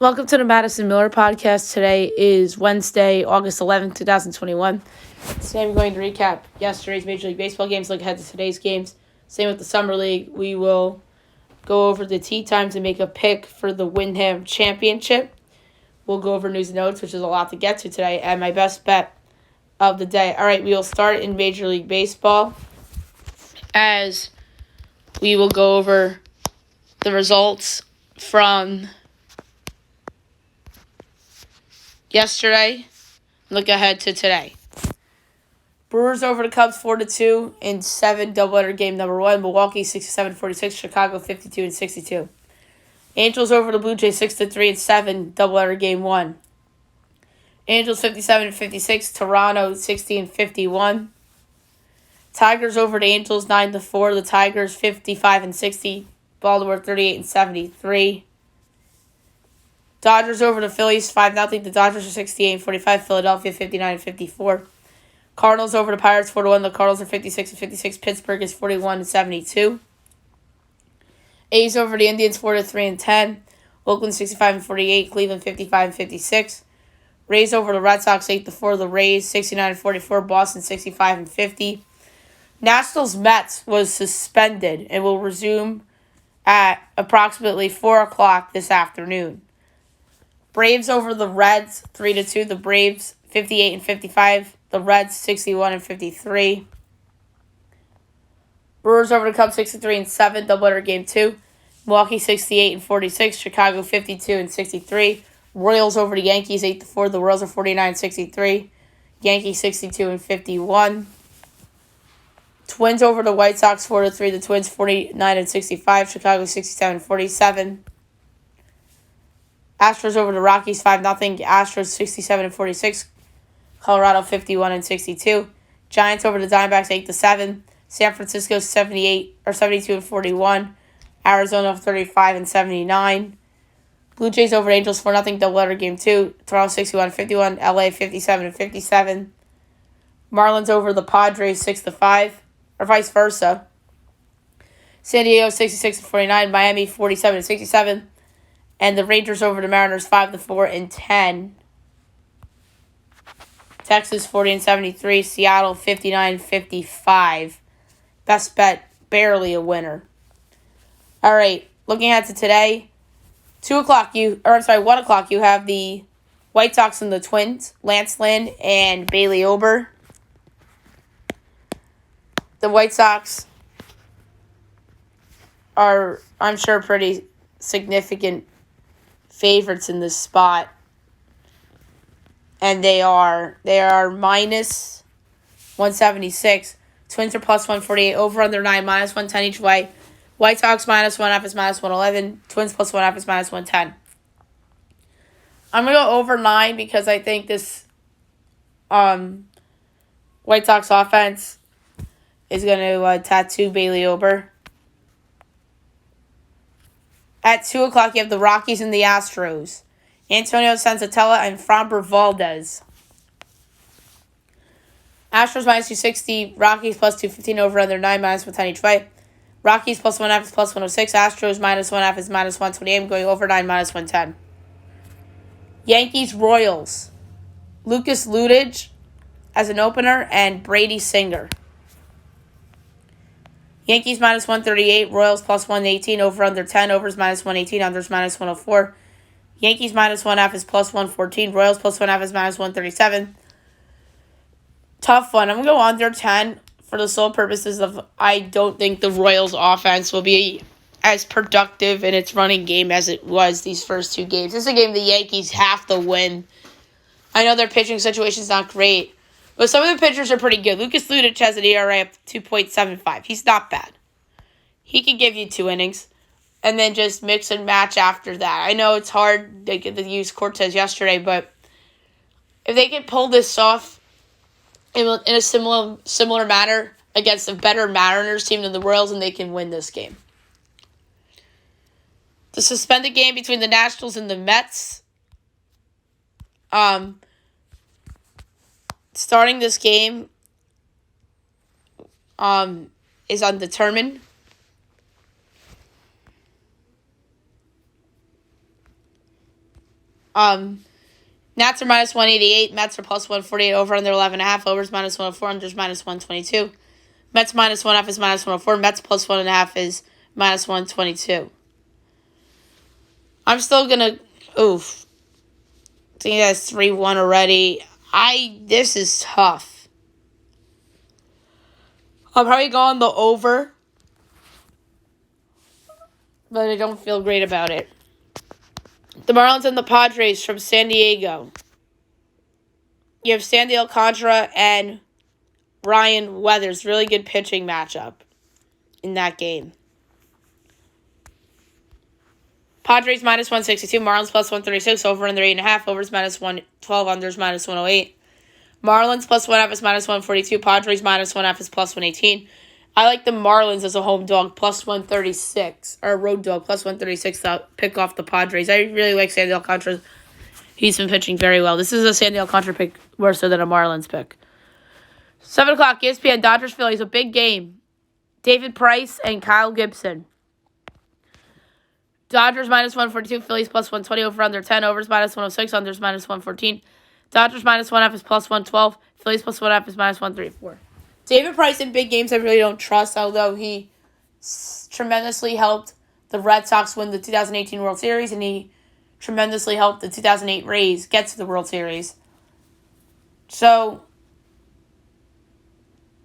Welcome to the Madison Miller Podcast. Today is Wednesday, August 11th, 2021. Today I'm going to recap yesterday's Major League Baseball games, look ahead to today's games. Same with the Summer League. We will go over the tee times and make a pick for the Wyndham Championship. We'll go over news and notes, which is a lot to get to today, and my best bet of the day. All right, we will start in Major League Baseball as we will go over the results from yesterday. Look ahead to today. Brewers over the Cubs 4-2 in 7 doubleheader game number 1. Milwaukee 67-46. Chicago 52-62. Angels over the Blue Jays 6-3 in 7 doubleheader game 1. Angels 57-56. Toronto 60-51. Tigers over the Angels 9-4. The Tigers 55-60. Baltimore 38-73. Dodgers over the Phillies 5-0. The Dodgers are 68-45. Philadelphia 59-54. Cardinals over the Pirates 4-1. The Cardinals are 56-56. Pittsburgh is 41-72. A's over the Indians 4-3-10. Oakland 65-48. Cleveland 55-56. Rays over the Red Sox 8-4. The Rays 69-44. Boston 65-50. Nationals Mets was suspended and will resume at approximately 4 o'clock this afternoon. Braves over the Reds 3-2. The Braves 58-55. The Reds 61-53. Brewers over the Cubs 63-7. Doubleheader game 2. Milwaukee 68-46. Chicago 52-63. Royals over the Yankees 8-4. The Royals are 49-63. Yankees 62-51. Twins over the White Sox 4-3. The Twins 49-65. Chicago 67-47. Astros over the Rockies 5-0. Astros 67-46. Colorado 51-62. Giants over the Diamondbacks 8-7. San Francisco 72-41. Arizona 35-79. Blue Jays over Angels 4-0. Doubleheader game 2. Toronto 61-51. LA 57-57. Marlins over the Padres 6-5. Or vice versa. San Diego 66-49. Miami 47-67. And the Rangers over the Mariners 5-4 and 10. Texas 40-73. Seattle 59-55. Best bet, barely a winner. All right, looking at to today, 1 o'clock you have the White Sox and the Twins, Lance Lynn and Bailey Ober. The White Sox are, I'm sure, pretty significant favorites in this spot. And they are minus 176. Twins are plus 148. Over under 9, minus 110 each way. White Sox minus 1.5 is minus 111. Twins plus 1.5 is minus 110. I'm going to go over 9 because I think this White Sox offense is going to tattoo Bailey Ober. At 2 o'clock, you have the Rockies and the Astros. Antonio Senzatella and Framber Valdez. Astros minus 260. Rockies plus 215. Over under 9, minus 110 each way. Rockies plus 1.5 is plus 106. Astros minus 1.5 is minus 128. I'm going over 9, minus 110. Yankees Royals. Lucas Ludige as an opener and Brady Singer. Yankees minus 138, Royals plus 118, over under 10, overs minus 118, unders minus 104. Yankees minus 1.5 is plus 114, Royals plus 1.5 is minus 137. Tough one. I'm going to go under 10 for the sole purposes of I don't think the Royals offense will be as productive in its running game as it was these first 2 games. This is a game the Yankees have to win. I know their pitching situation is not great, but some of the pitchers are pretty good. Lucas Ludige has an ERA of 2.75. He's not bad. He can give you 2 innings and then just mix and match after that. I know it's hard. They could use Cortez yesterday, but if they can pull this off in a similar manner against a better Mariners team than the Royals, and they can win this game. The suspended game between the Nationals and the Mets. Starting this game is undetermined. Nats are minus 188. Mets are plus 148. Over under 11.5. Overs minus 104. Unders minus 122. Mets minus 1.5 is minus 104. Mets plus 1.5 is minus 122. I'm still gonna. Oof. I think that's 3-1 already. This is tough. I'll probably go on the over, but I don't feel great about it. The Marlins and the Padres from San Diego. You have Sandy Alcantara and Ryan Weathers. Really good pitching matchup in that game. Padres minus 162. Marlins plus 136. Over under 8.5. Overs minus 112. Unders minus 108. Marlins plus 1.5 is minus 142. Padres minus 1.5 is plus 118. I like the Marlins as a home dog, plus 136. Or a road dog, plus 136 to pick off the Padres. I really like Sandy Alcantara. He's been pitching very well. This is a Sandy Alcantara pick worse than a Marlins pick. 7 o'clock, ESPN, Dodgers-Phillies, a big game. David Price and Kyle Gibson. Dodgers minus 142, Phillies plus 120, over under 10, overs minus 106, unders minus 114. Dodgers minus 1.5 is plus 112, Phillies plus 1.5 is minus 134. David Price in big games I really don't trust, although he tremendously helped the Red Sox win the 2018 World Series, and he tremendously helped the 2008 Rays get to the World Series. So,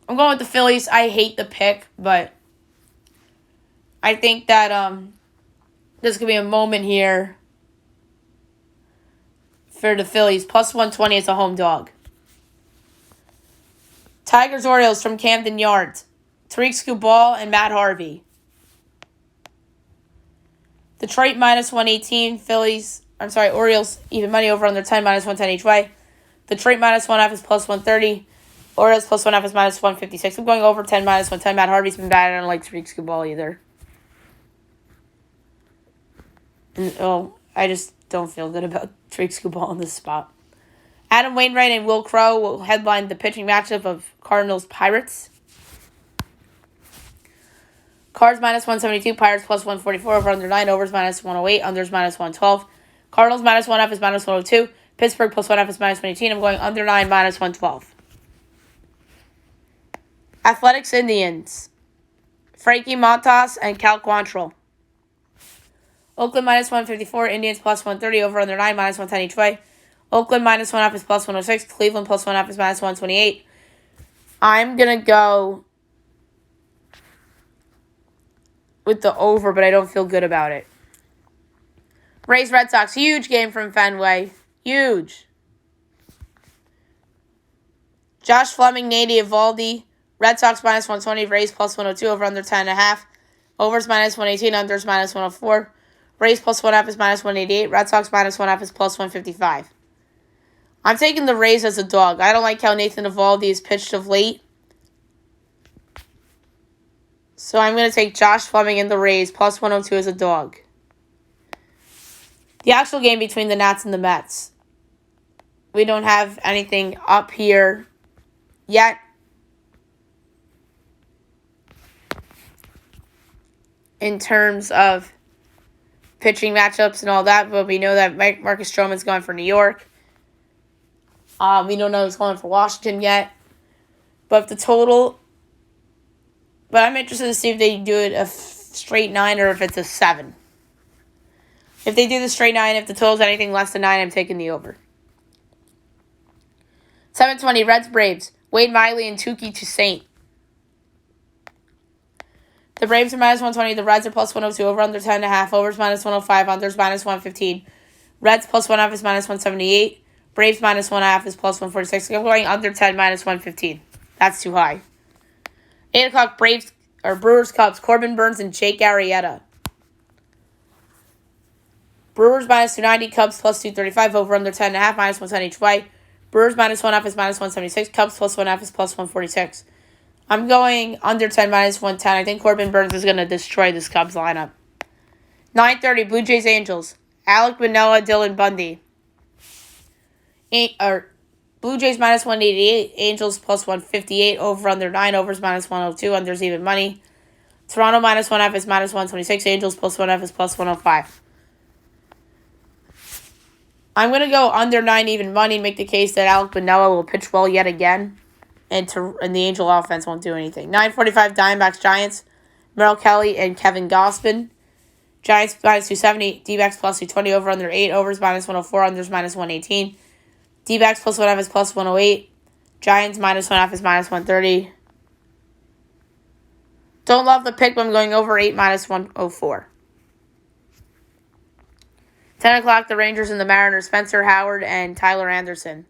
I'm going with the Phillies. I hate the pick, but I think that there's going to be a moment here for the Phillies. Plus 120 is a home dog. Tigers-Orioles from Camden Yards. Tariq Skubal and Matt Harvey. Detroit minus 118. Orioles even money, over under 10, minus 110 each way. Detroit minus 1.5 is plus 130. Orioles plus 1.5 is minus 156. I'm going over 10, minus 110. Matt Harvey's been bad. I don't like Tariq Skubal either. I just don't feel good about Tariq Skubal in this spot. Adam Wainwright and Will Crowe will headline the pitching matchup of Cardinals-Pirates. Cards minus 172, Pirates plus 144, over under 9, overs minus 108, unders minus 112. Cardinals minus 1.5 is minus 102. Pittsburgh plus 1.5 is minus 118. I'm going under 9, minus 112. Athletics Indians. Frankie Montas and Cal Quantrill. Oakland minus 154, Indians plus 130, over under 9, minus 110 each way. Oakland minus 1.5 is plus 106, Cleveland plus 1.5 is minus 128. I'm going to go with the over, but I don't feel good about it. Rays Red Sox, huge game from Fenway. Huge. Josh Fleming, Nate Eovaldi. Red Sox minus 120, Rays plus 102, over under 10.5. Overs minus 118, unders minus 104. Rays plus 1.5 is minus 188. Red Sox minus 1.5 is plus 155. I'm taking the Rays as a dog. I don't like how Nathan Eovaldi is pitched of late. So I'm going to take Josh Fleming and the Rays, plus 102 as a dog. The actual game between the Nats and the Mets. We don't have anything up here yet. In terms of pitching matchups and all that, but we know that Marcus Stroman's going for New York. We don't know who's going for Washington yet. But I'm interested to see if they do it a straight 9 or if it's a 7. If they do the straight 9, if the total's anything less than 9, I'm taking the over. 7:20, Reds Braves. Wade Miley and Touki Toussaint. The Braves are minus 120. The Reds are plus 102. Over under 10.5. Overs minus 105. Unders minus 115. Reds plus 1.5 is minus 178. Braves minus 1.5 is plus 146. I'm going under 10, minus 115. That's too high. 8 o'clock, Brewers Cubs. Corbin Burns and Jake Arrieta. Brewers minus 290. Cubs plus 235. Over under 10.5. Minus 110 each way. Brewers minus 1.5 is minus 176. Cubs plus 1.5 is plus 146. I'm going under 10, minus 110. I think Corbin Burns is going to destroy this Cubs lineup. 9:30, Blue Jays Angels. Alec Manoah, Dylan Bundy. Blue Jays minus 188. Angels plus 158. Over under 9. Overs minus 102. Unders even money. Toronto minus 1.5 is minus 126. Angels plus 1.5 is plus 105. I'm going to go under 9 even money and make the case that Alec Manoah will pitch well yet again. And the Angel offense won't do anything. 9:45 Diamondbacks Giants. Merrill Kelly and Kevin Gausman. Giants minus 270. D-backs plus 220 over under 8. Overs minus 104. Unders minus 118. D-backs plus 1.5 is plus 108. Giants minus 1.5 is minus 130. Don't love the pick, but I'm going over 8 minus 104. 10 o'clock, the Rangers and the Mariners. Spencer Howard and Tyler Anderson.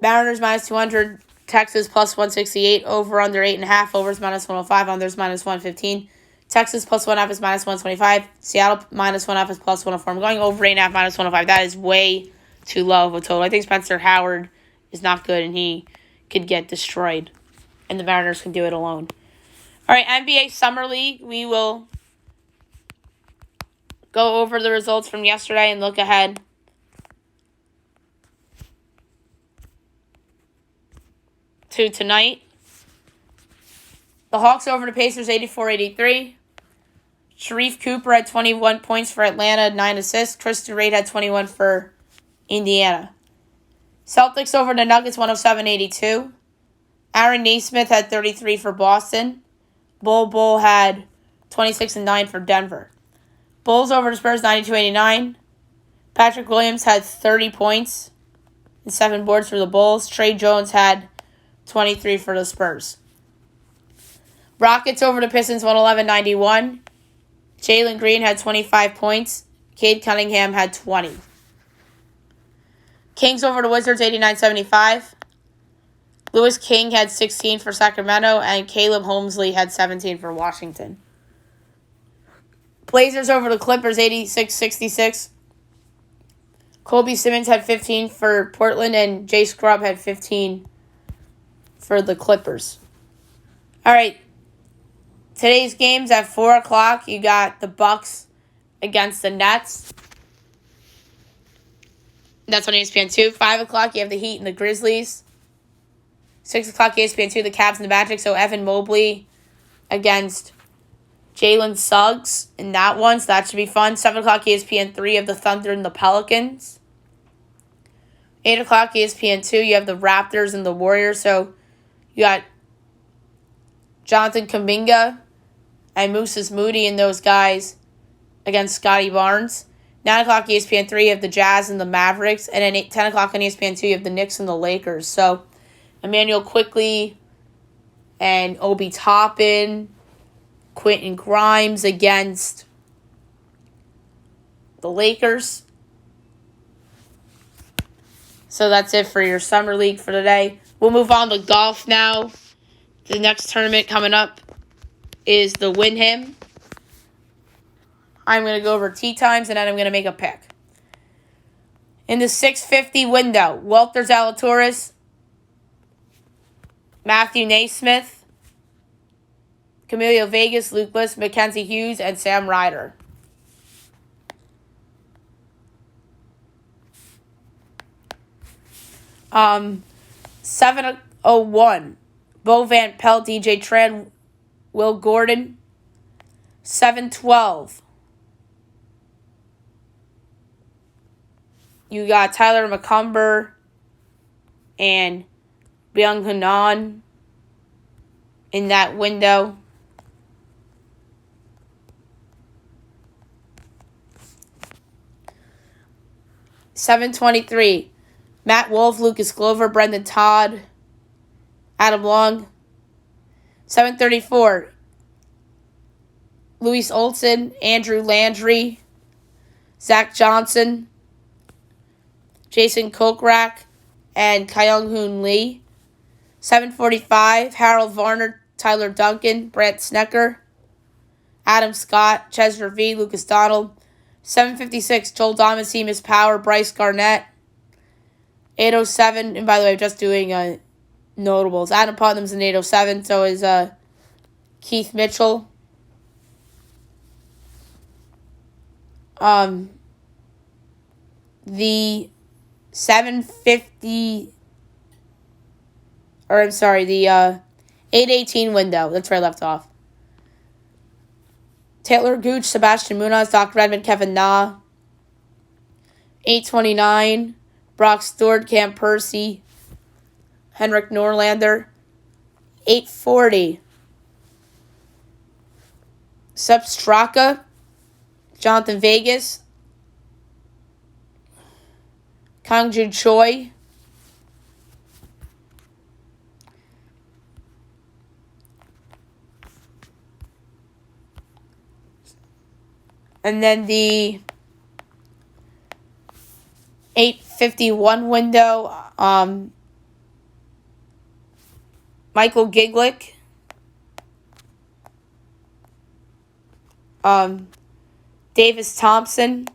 Mariners minus 200. Texas plus 168. Over under 8.5. Overs minus 105. Unders minus 115. Texas plus 1.5 is minus 125. Seattle minus 1.5 is plus 104. I'm going over 8.5 minus 105. That is way too low of a total. I think Spencer Howard is not good and he could get destroyed. And the Mariners can do it alone. All right, NBA Summer League. We will go over the results from yesterday and look ahead. To tonight. The Hawks over the Pacers 84-83. Sharif Cooper had 21 points for Atlanta, 9 assists. Tristan Reid had 21 for Indiana. Celtics over the Nuggets 107-82. Aaron Nesmith had 33 for Boston. Bull had 26 and 9 for Denver. Bulls over the Spurs 92-89. Patrick Williams had 30 points and 7 boards for the Bulls. Trey Jones had 23 for the Spurs. Rockets over the Pistons 111-91. Jalen Green had 25 points. Cade Cunningham had 20. Kings over the Wizards 89-75. Lewis King had 16 for Sacramento, and Caleb Holmesley had 17 for Washington. Blazers over the Clippers 86-66. Kobe Simmons had 15 for Portland, and Jay Scrubb had 15 for the Clippers. All right. Today's games at 4 o'clock, you got the Bucks against the Nets. That's on ESPN 2. 5 o'clock, you have the Heat and the Grizzlies. 6 o'clock, ESPN 2, the Cavs and the Magic. So Evan Mobley against Jalen Suggs in that one. So that should be fun. 7 o'clock, ESPN 3 of the Thunder and the Pelicans. 8 o'clock, ESPN 2, you have the Raptors and the Warriors. So you got Jonathan Kuminga and Moses Moody and those guys against Scotty Barnes. 9 o'clock, ESPN 3, you have the Jazz and the Mavericks. And then 10 o'clock on ESPN 2, you have the Knicks and the Lakers. So Emmanuel Quickley and Obi Toppin, Quentin Grimes against the Lakers. So that's it for your Summer League for today. We'll move on to golf now. The next tournament coming up is the Wyndham. I'm going to go over tee times, and then I'm going to make a pick. In the 650 window, Walter Zalatoris, Matthew Naismith, Camilo Vegas, Luke List, Mackenzie Hughes, and Sam Ryder. Um, 701, Bo Van Pelt, DJ Tran, Will Gordon. 712, you got Tyler McCumber and Byung Hunan in that window. $723, Matt Wolf, Lucas Glover, Brendan Todd, Adam Long. $734, Luis Olson, Andrew Landry, Zach Johnson, Jason Kokrak, and Kyung-Hoon Lee. $745, Harold Varner, Tyler Duncan, Brant Snecker, Adam Scott, Chesner V, Lucas Donald. $756, Joel Diamond, Seamus Power, Bryce Garnett. $807, and by the way, I'm just doing notables. Adam Putnam's in $807, so is Keith Mitchell. The 750, or I'm sorry, the 818 window. That's where I left off. Taylor Gooch, Sebastian Munoz, Dr. Redmond, Kevin Na, 829, Brock Stewart, Cam Percy, Henrik Norlander. 840, Sepp Straka, Jonathan Vegas, Kangju Choi, and then the 851 window, Michael Giglick, Davis Thompson,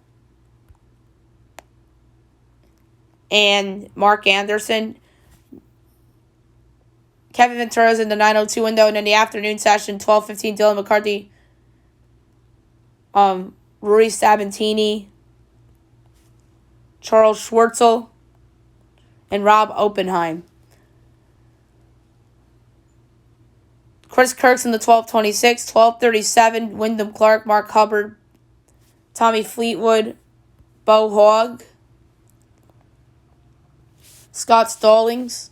and Mark Anderson. Kevin Ventura's in the 902 window, and in the afternoon session, 12:15, Dylan McCarthy, Rory Sabatini, Charles Schwartzel, and Rob Oppenheim. Chris Kirk's in the 12:26, 12:37, Wyndham Clark, Mark Hubbard, Tommy Fleetwood, Bo Hogg, Scott Stallings.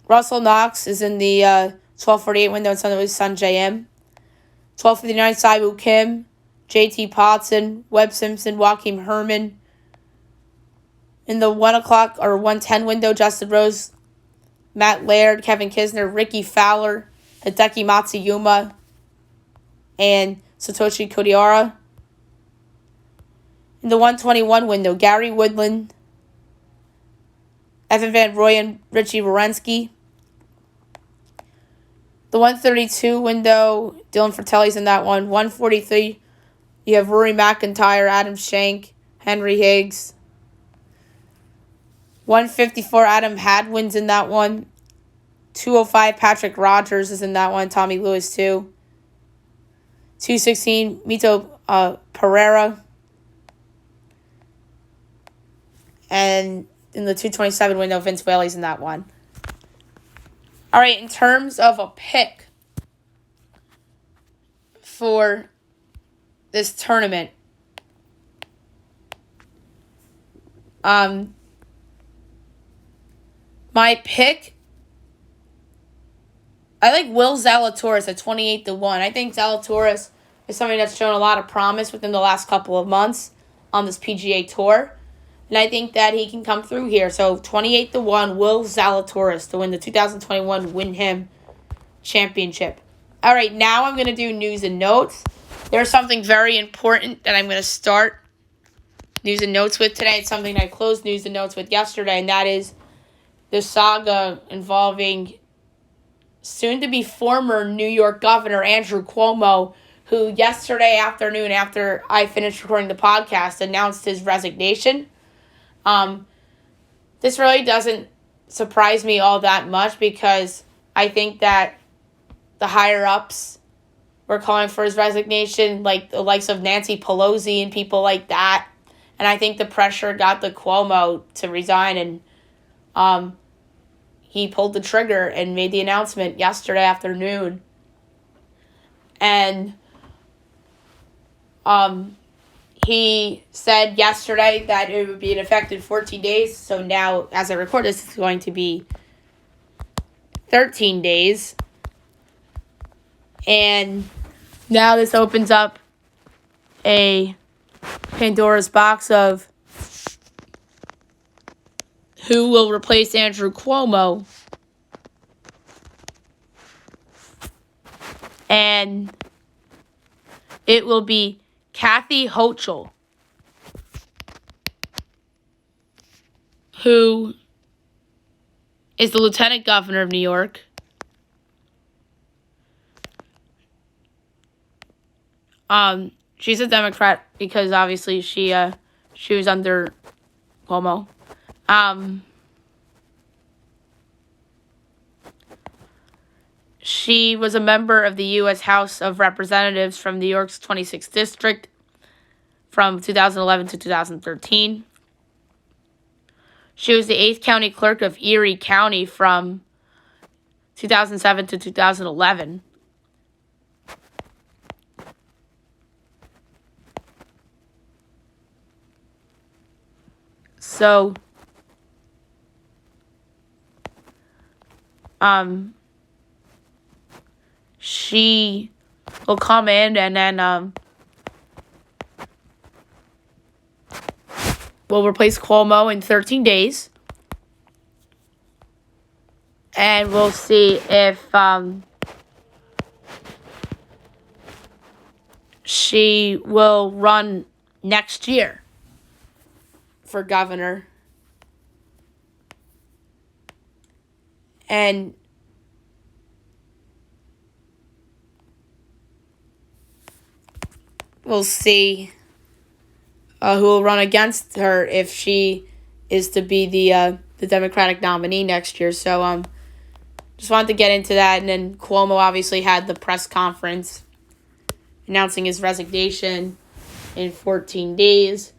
Russell Knox is in the 12:48 window, and St. Louis Sun JM. 12:59, Saibu Kim, JT Potson, Webb Simpson, Joaquin Herman. In the 1 o'clock or 1:10 window, Justin Rose, Matt Laird, Kevin Kisner, Ricky Fowler, Hideki Matsuyama, and Satoshi Kodiara. In the 1:21 window, Gary Woodland, Evan Van Roy, and Richie Wierenski. The 1:32 window, Dylan Fratelli's in that one. 1:43, you have Rory McIntyre, Adam Schenk, Henry Higgs. 1:54, Adam Hadwin's in that one. 2:05, Patrick Rogers is in that one. Tommy Lewis, too. 2:16, Mito Pereira. And in the 2:27 window, Vince Whaley's in that one. All right, in terms of a pick for this tournament, my pick, I like Will Zalatoris at 28-1. I think Zalatoris is somebody that's shown a lot of promise within the last couple of months on this PGA Tour. And I think that he can come through here. So 28-1, Will Zalatoris to win the 2021 Wyndham Championship. All right, now I'm going to do news and notes. There's something very important that I'm going to start news and notes with today. It's something I closed news and notes with yesterday, and that is the saga involving soon-to-be former New York Governor Andrew Cuomo, who yesterday afternoon, after I finished recording the podcast, announced his resignation. This really doesn't surprise me all that much because I think that the higher-ups were calling for his resignation, like the likes of Nancy Pelosi and people like that. And I think the pressure got the Cuomo to resign, and he pulled the trigger and made the announcement yesterday afternoon. And he said yesterday that it would be an effective 14 days. So now, as I record this, it's going to be 13 days. And now this opens up a Pandora's box of who will replace Andrew Cuomo. And it will be Kathy Hochul, who is the Lieutenant Governor of New York. She's a Democrat because obviously she was under Cuomo. She was a member of the U.S. House of Representatives from New York's 26th District from 2011 to 2013. She was the 8th County Clerk of Erie County from 2007 to 2011. So, she will come in and then will replace Cuomo in 13 days. And we'll see if she will run next year for governor. And we'll see who will run against her if she is to be the Democratic nominee next year. So just wanted to get into that. And then Cuomo obviously had the press conference announcing his resignation in 14 days.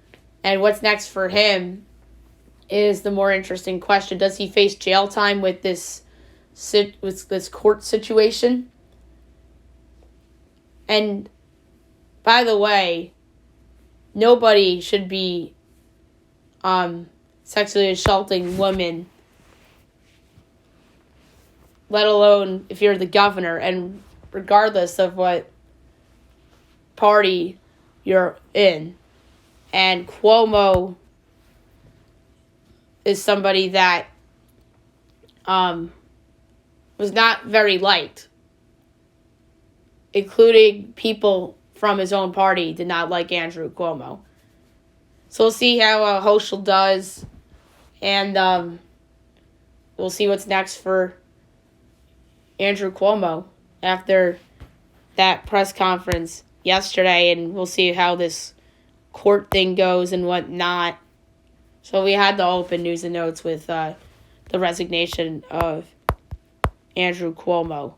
And what's next for him is the more interesting question. Does he face jail time with this court situation? And by the way, nobody should be sexually assaulting women, let alone if you're the governor, and regardless of what party you're in. And Cuomo is somebody that was not very liked, including people from his own party did not like Andrew Cuomo. So we'll see how Hochul does, and we'll see what's next for Andrew Cuomo after that press conference yesterday, and we'll see how this court thing goes and whatnot. So we had the open news and notes with the resignation of Andrew Cuomo.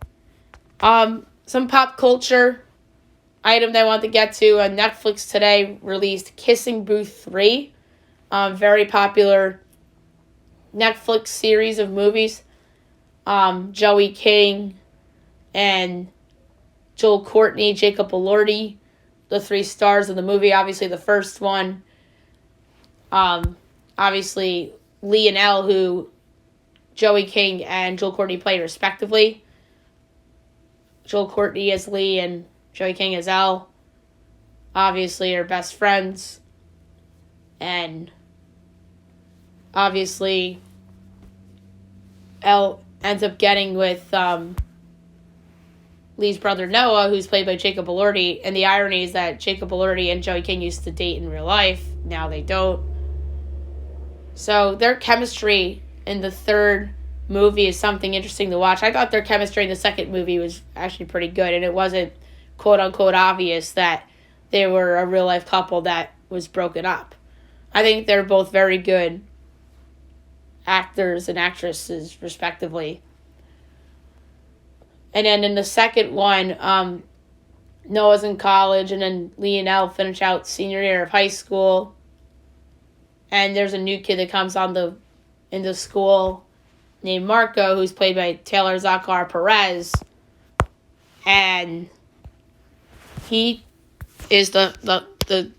Some pop culture item that I want to get to. Netflix today released Kissing Booth 3. Very popular Netflix series of movies. Joey King and Joel Courtney, Jacob Elordi, the three stars of the movie. Obviously, the first one. Obviously, Lionel, who Joey King and Joel Courtney play respectively. Joel Courtney as Lee and Joey King as L. Obviously, are best friends. And obviously, L ends up getting with Lee's brother Noah, who's played by Jacob Elordi. And the irony is that Jacob Elordi and Joey King used to date in real life. Now they don't. So their chemistry in the third movie is something interesting to watch. I thought their chemistry in the second movie was actually pretty good, and it wasn't quote-unquote obvious that they were a real-life couple that was broken up. I think they're both very good actors and actresses, respectively. And then in the second one, Noah's in college, and then Lee and Elle finish out senior year of high school. And there's a new kid that comes into school named Marco, who's played by Taylor Zakar Perez. And he is the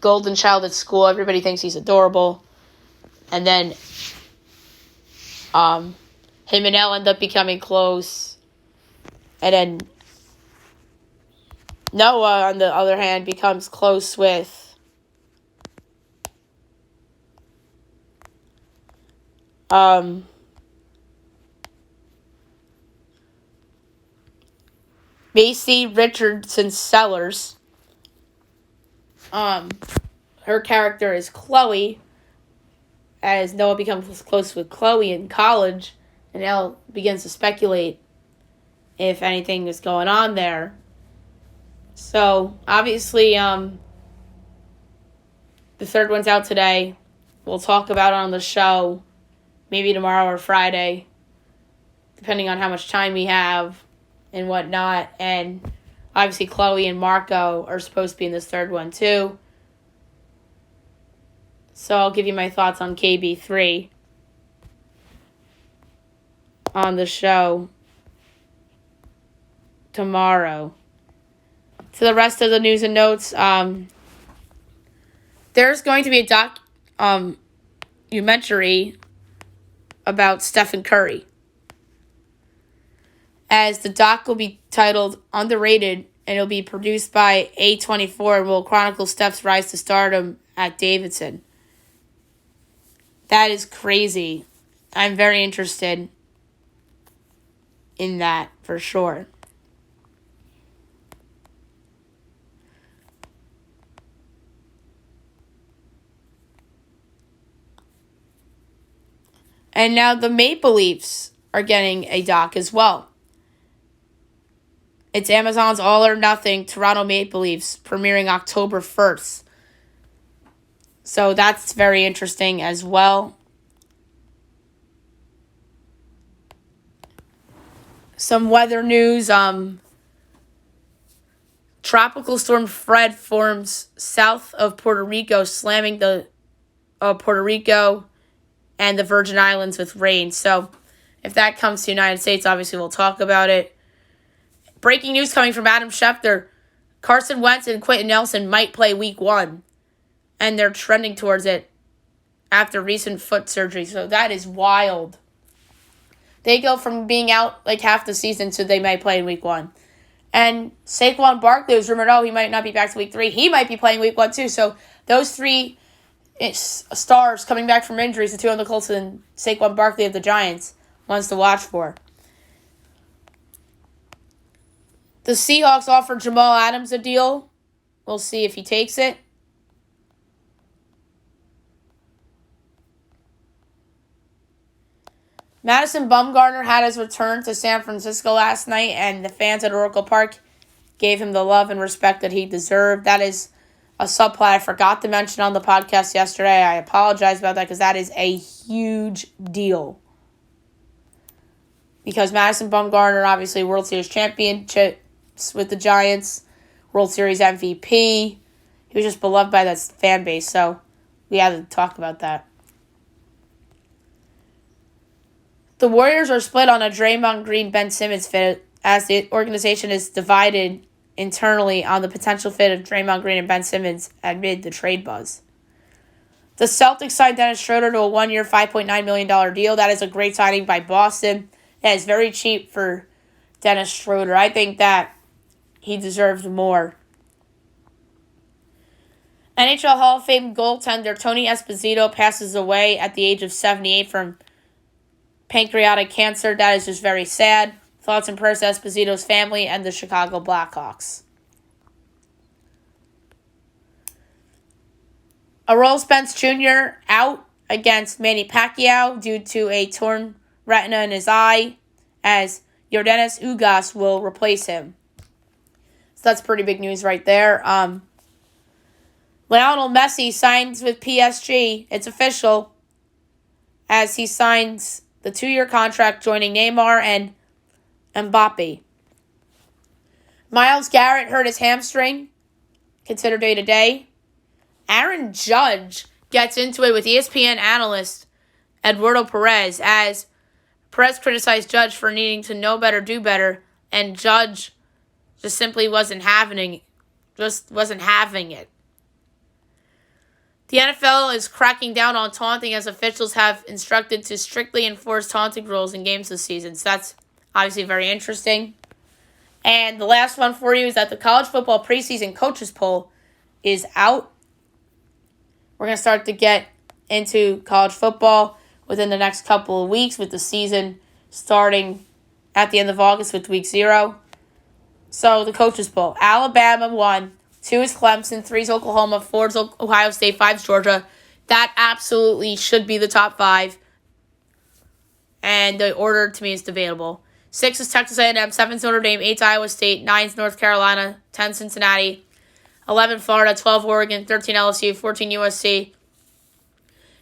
golden child at school. Everybody thinks he's adorable. And then him and Elle end up becoming close. And then Noah, on the other hand, becomes close with Macy Richardson Sellers. Her character is Chloe, as Noah becomes close with Chloe in college, and Elle begins to speculate if anything is going on there. So, obviously, the third one's out today. We'll talk about it on the show, maybe tomorrow or Friday, depending on how much time we have and whatnot. And obviously, Chloe and Marco are supposed to be in this third one, too. So I'll give you my thoughts on KB3 on the show tomorrow. To the rest of the news and notes, there's going to be documentary about Stephen Curry. As the doc will be titled Underrated, and it'll be produced by A24 and will chronicle Steph's rise to stardom at Davidson. That is crazy. I'm very interested in that for sure. And now the Maple Leafs are getting a doc as well. It's Amazon's All or Nothing Toronto Maple Leafs, premiering October 1st. So that's very interesting as well. Some weather news. Tropical Storm Fred forms south of Puerto Rico, slamming the Puerto Rico and the Virgin Islands with rain. So if that comes to the United States, obviously we'll talk about it. Breaking news coming from Adam Schefter. Carson Wentz and Quentin Nelson might play week 1. And they're trending towards it after recent foot surgery. So that is wild. They go from being out like half the season to they might play in week 1. And Saquon Barkley was rumored, he might not be back to week 3. He might be playing week 1 too. So those 3 stars coming back from injuries, the 2 on the Colts and Saquon Barkley of the Giants, ones to watch for. The Seahawks offered Jamal Adams a deal. We'll see if he takes it. Madison Bumgarner had his return to San Francisco last night, and the fans at Oracle Park gave him the love and respect that he deserved. That is a subplot I forgot to mention on the podcast yesterday. I apologize about that because that is a huge deal. Because Madison Bumgarner, obviously World Series championship with the Giants, World Series MVP. He was just beloved by that fan base, so we had to talk about that. The Warriors are split on a Draymond Green-Ben Simmons fit as the organization is divided internally on the potential fit of Draymond Green and Ben Simmons amid the trade buzz. The Celtics signed Dennis Schroeder to a 1-year, $5.9 million deal. That is a great signing by Boston. That is very cheap for Dennis Schroeder. I think that he deserves more. NHL Hall of Fame goaltender Tony Esposito passes away at the age of 78 from pancreatic cancer. That is just very sad. Thoughts and prayers to Esposito's family and the Chicago Blackhawks. Errol Spence Jr. out against Manny Pacquiao due to a torn retina in his eye, as Yordenis Ugas will replace him. So that's pretty big news right there. Lionel Messi signs with PSG. It's official, as he signs the 2-year contract, joining Neymar and Mbappe. Myles Garrett hurt his hamstring, considered day-to-day. Aaron Judge gets into it with ESPN analyst Eduardo Perez, as Perez criticized Judge for needing to know better, do better, and Judge just simply wasn't having it. The NFL is cracking down on taunting, as officials have instructed to strictly enforce taunting rules in games this season. So that's obviously very interesting. And the last one for you is that the college football preseason coaches poll is out. We're going to start to get into college football within the next couple of weeks, with the season starting at the end of August with week 0. So the coaches poll: Alabama 1, 2 is Clemson, 3 is Oklahoma, 4 is Ohio State, 5 is Georgia. That absolutely should be the top 5. And the order to me is debatable. 6 is Texas A&M, 7 is Notre Dame, 8 is Iowa State, 9 is North Carolina, 10 Cincinnati, 11 Florida, 12 Oregon, 13 LSU, 14 USC,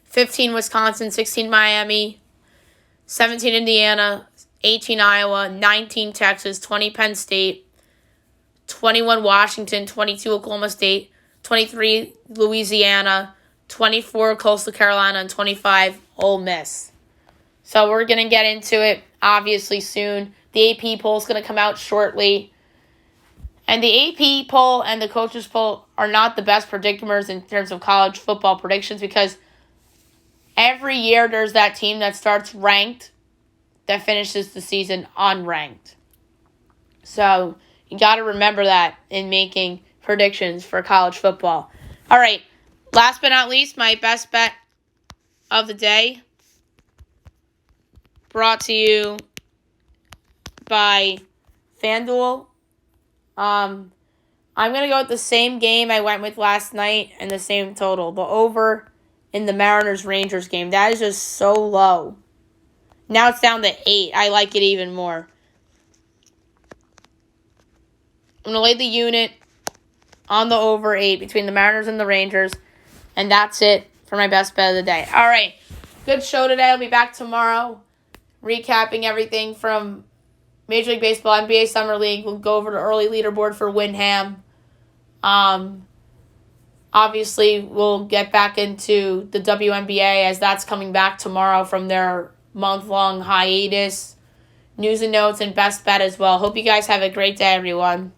15 Wisconsin, 16 Miami, 17 Indiana, 18 Iowa, 19 Texas, 20 Penn State, 21 Washington, 22 Oklahoma State, 23 Louisiana, 24 Coastal Carolina, and 25 Ole Miss. So we're going to get into it, obviously, soon. The AP poll is going to come out shortly. And the AP poll and the coaches poll are not the best predictors in terms of college football predictions, because Every year there's that team that starts ranked that finishes the season unranked. So you got to remember that in making predictions for college football. All right, last but not least, my best bet of the day, brought to you by FanDuel. I'm going to go with the same game I went with last night and the same total. The over in the Mariners-Rangers game. That is just so low. Now it's down to 8. I like it even more. I'm going to lay the unit on the over 8 between the Mariners and the Rangers. And that's it for my best bet of the day. All right. Good show today. I'll be back tomorrow recapping everything from Major League Baseball, NBA Summer League. We'll go over the early leaderboard for Wyndham. Obviously, we'll get back into the WNBA as that's coming back tomorrow from their month-long hiatus. News and notes and best bet as well. Hope you guys have a great day, everyone.